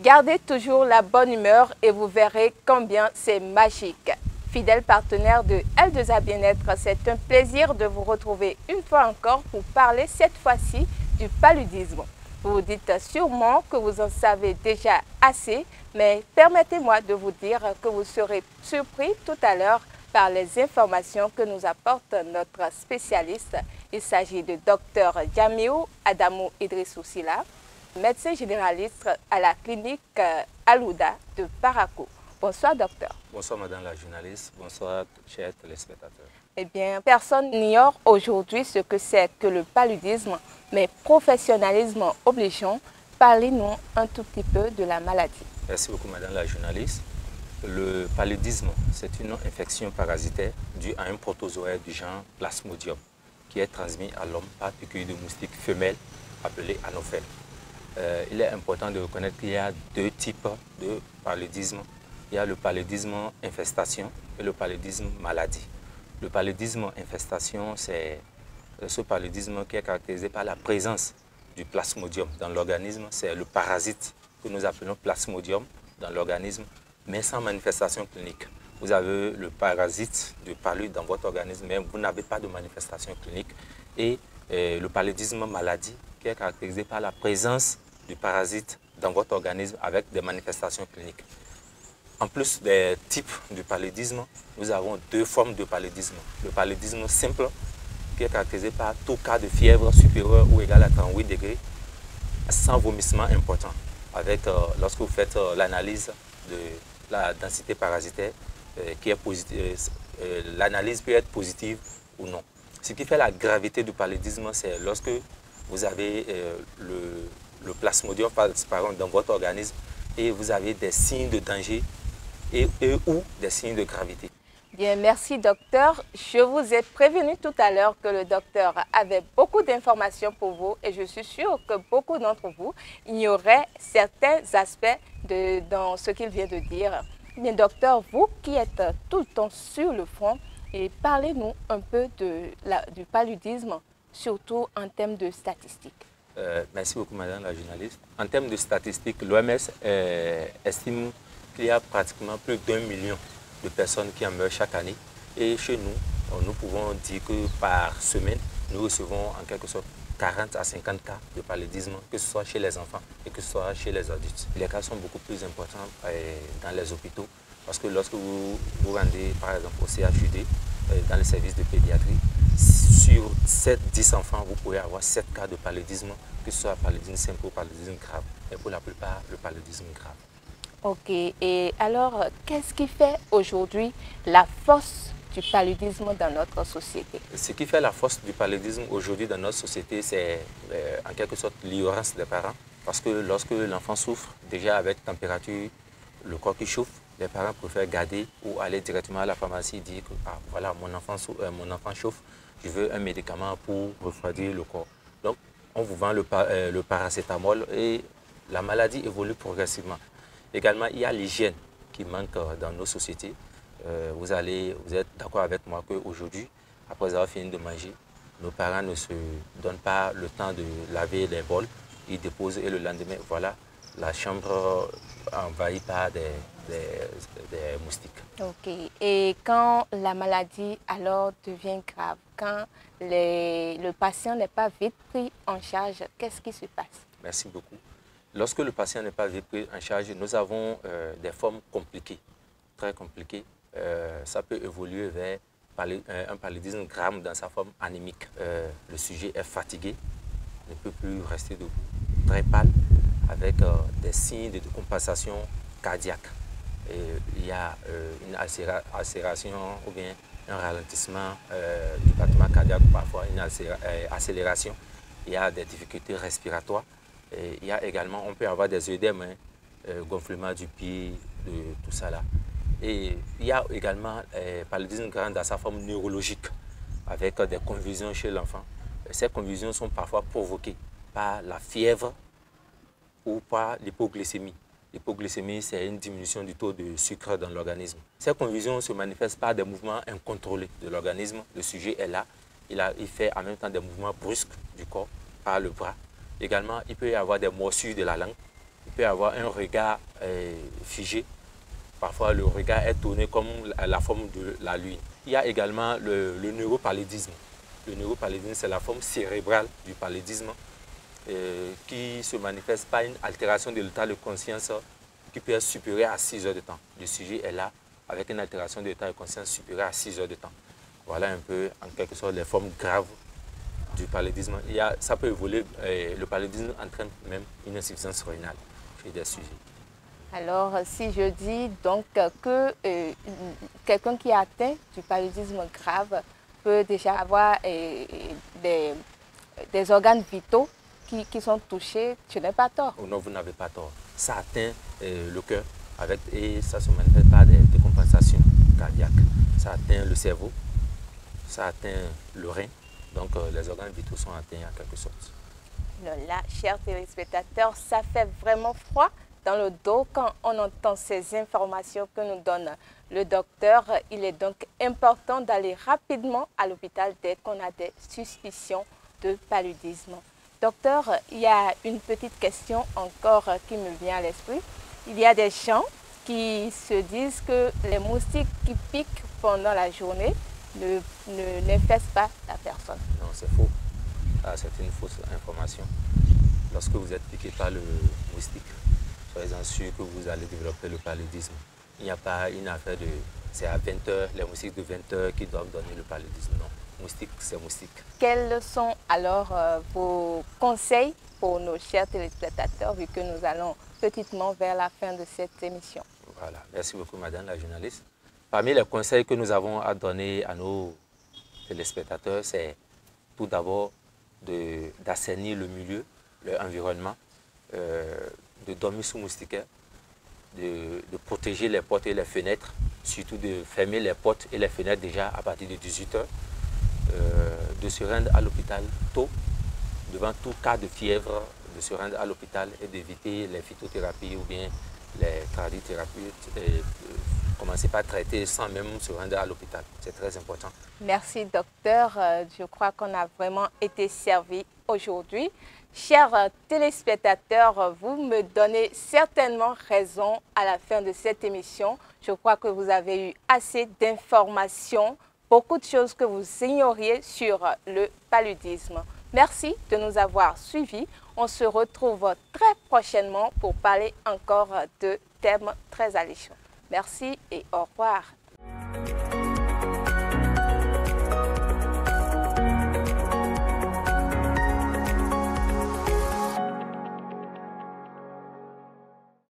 Gardez toujours la bonne humeur et vous verrez combien c'est magique. Fidèle partenaire de L2A Bien-être, c'est un plaisir de vous retrouver une fois encore pour parler cette fois-ci du paludisme. Vous vous dites sûrement que vous en savez déjà assez, mais permettez-moi de vous dire que vous serez surpris tout à l'heure par les informations que nous apporte notre spécialiste. Il s'agit de Dr Jamiu Adamou Idrissou Sylla, médecin généraliste à la clinique Alouda de Parakou. Bonsoir docteur. Bonsoir madame la journaliste, bonsoir chers téléspectateurs. Eh bien, personne n'ignore aujourd'hui ce que c'est que le paludisme, mais professionnalisme obligeant, parlez-nous un tout petit peu de la maladie. Merci beaucoup madame la journaliste. Le paludisme, c'est une infection parasitaire due à un protozoaire du genre Plasmodium qui est transmis à l'homme par piqûre de moustique femelle appelée Anophèle. Il est important de reconnaître qu'il y a deux types de paludisme. Il y a le paludisme infestation et le paludisme maladie. Le paludisme infestation, c'est ce paludisme qui est caractérisé par la présence du plasmodium dans l'organisme. C'est le parasite que nous appelons plasmodium dans l'organisme, mais sans manifestation clinique. Vous avez le parasite du palud dans votre organisme, mais vous n'avez pas de manifestation clinique. Et le paludisme maladie qui est caractérisé par la présence du parasite dans votre organisme avec des manifestations cliniques. En plus des types du paludisme, nous avons deux formes de paludisme. Le paludisme simple, qui est caractérisé par tout cas de fièvre supérieure ou égale à 38 degrés, sans vomissement important. Avec, lorsque vous faites l'analyse de la densité parasitaire, qui est positive, l'analyse peut être positive ou non. Ce qui fait la gravité du paludisme, c'est lorsque vous avez le plasmodium dans votre organisme et vous avez des signes de danger ou des signes de gravité. Bien, merci docteur. Je vous ai prévenu tout à l'heure que le docteur avait beaucoup d'informations pour vous et je suis sûre que beaucoup d'entre vous ignoraient certains aspects dans ce qu'il vient de dire. Bien, docteur, vous qui êtes tout le temps sur le front, et parlez-nous un peu du paludisme, surtout en termes de statistiques. Merci beaucoup madame la journaliste. En termes de statistiques, l'OMS estime qu'il y a pratiquement plus d'1 million de personnes qui en meurent chaque année. Et chez nous, nous pouvons dire que par semaine, nous recevons en quelque sorte 40 à 50 cas de paludisme, que ce soit chez les enfants et que ce soit chez les adultes. Les cas sont beaucoup plus importants dans les hôpitaux parce que lorsque vous vous rendez par exemple au CHUD, dans le service de pédiatrie, sur 10 enfants, vous pouvez avoir 7 cas de paludisme, que ce soit paludisme simple ou paludisme grave, et pour la plupart le paludisme grave. Ok, et alors, qu'est-ce qui fait aujourd'hui la force du paludisme dans notre société? Ce qui fait la force du paludisme aujourd'hui dans notre société, c'est en quelque sorte l'ignorance des parents. Parce que lorsque l'enfant souffre, déjà avec température, le corps qui chauffe, les parents préfèrent garder ou aller directement à la pharmacie et dire que ah, voilà, mon enfant chauffe, je veux un médicament pour refroidir le corps. Donc, on vous vend le paracétamol et la maladie évolue progressivement. Également, il y a l'hygiène qui manque dans nos sociétés. Vous êtes d'accord avec moi qu'aujourd'hui, après avoir fini de manger, nos parents ne se donnent pas le temps de laver les bols. Ils déposent et le lendemain, voilà, la chambre envahie par des moustiques. Ok. Et quand la maladie alors devient grave, quand le patient n'est pas vite pris en charge, qu'est-ce qui se passe? Merci beaucoup. Lorsque le patient n'est pas vite pris en charge, nous avons des formes compliquées, très compliquées. Ça peut évoluer vers un paludisme grave dans sa forme anémique. Le sujet est fatigué, ne peut plus rester debout, très pâle, avec des signes de décompensation cardiaque. Il y a une accélération ou bien un ralentissement du battement cardiaque, parfois une accélération. Il y a des difficultés respiratoires. Et il y a également, on peut avoir des œdèmes, gonflement du pied, de tout ça là. Et il y a également paludisme grave dans sa forme neurologique, avec des convulsions chez l'enfant. Ces convulsions sont parfois provoquées par la fièvre ou par l'hypoglycémie. L'hypoglycémie, c'est une diminution du taux de sucre dans l'organisme. Ces convulsions se manifestent par des mouvements incontrôlés de l'organisme. Le sujet est là, il fait en même temps des mouvements brusques du corps par le bras. Également, il peut y avoir des morsures de la langue, il peut avoir un regard figé. Parfois, le regard est tourné comme la forme de la lune. Il y a également le neuropaludisme. Le neuropaludisme, c'est la forme cérébrale du paludisme qui se manifeste par une altération de l'état de conscience qui peut être supérieure à 6 heures de temps. Le sujet est là avec une altération de l'état de conscience supérieure à 6 heures de temps. Voilà un peu, en quelque sorte, les formes graves du paludisme. Ça peut évoluer, le paludisme entraîne même une insuffisance rénale chez des sujets. Alors, si je dis donc que quelqu'un qui est atteint du paludisme grave peut déjà avoir des organes vitaux qui sont touchés, je n'ai pas tort. Oh non, vous n'avez pas tort. Ça atteint le cœur et ça se manifeste par des décompensations cardiaques. Ça atteint le cerveau, ça atteint le rein. Donc, les organes vitaux sont atteints en quelque sorte. Là, chers téléspectateurs, ça fait vraiment froid dans le dos quand on entend ces informations que nous donne le docteur. Il est donc important d'aller rapidement à l'hôpital dès qu'on a des suspicions de paludisme. Docteur, il y a une petite question encore qui me vient à l'esprit. Il y a des gens qui se disent que les moustiques qui piquent pendant la journée n'infestent pas la personne. Non, c'est faux. C'est une fausse information. Lorsque vous êtes piqué par le moustique, soyez-en sûr que vous allez développer le paludisme. Il n'y a pas une affaire de... C'est à 20 h, les moustiques de 20 h qui doivent donner le paludisme. Non, moustique, c'est moustique. Quels sont alors vos conseils pour nos chers téléspectateurs, vu que nous allons petitement vers la fin de cette émission? Voilà, merci beaucoup madame la journaliste. Parmi les conseils que nous avons à donner à nos téléspectateurs, c'est tout d'abord d'assainir le milieu, l'environnement, de dormir sous moustiquaire, de protéger les portes et les fenêtres, surtout de fermer les portes et les fenêtres déjà à partir de 18 h, de se rendre à l'hôpital tôt, devant tout cas de fièvre, de se rendre à l'hôpital et d'éviter les phytothérapies ou bien les tradithérapies, commencer par traiter sans même se rendre à l'hôpital. C'est très important. Merci docteur, je crois qu'on a vraiment été servi aujourd'hui. Chers téléspectateurs, vous me donnez certainement raison à la fin de cette émission. Je crois que vous avez eu assez d'informations, beaucoup de choses que vous ignoriez sur le paludisme. Merci de nous avoir suivis. On se retrouve très prochainement pour parler encore de thèmes très alléchants. Merci et au revoir.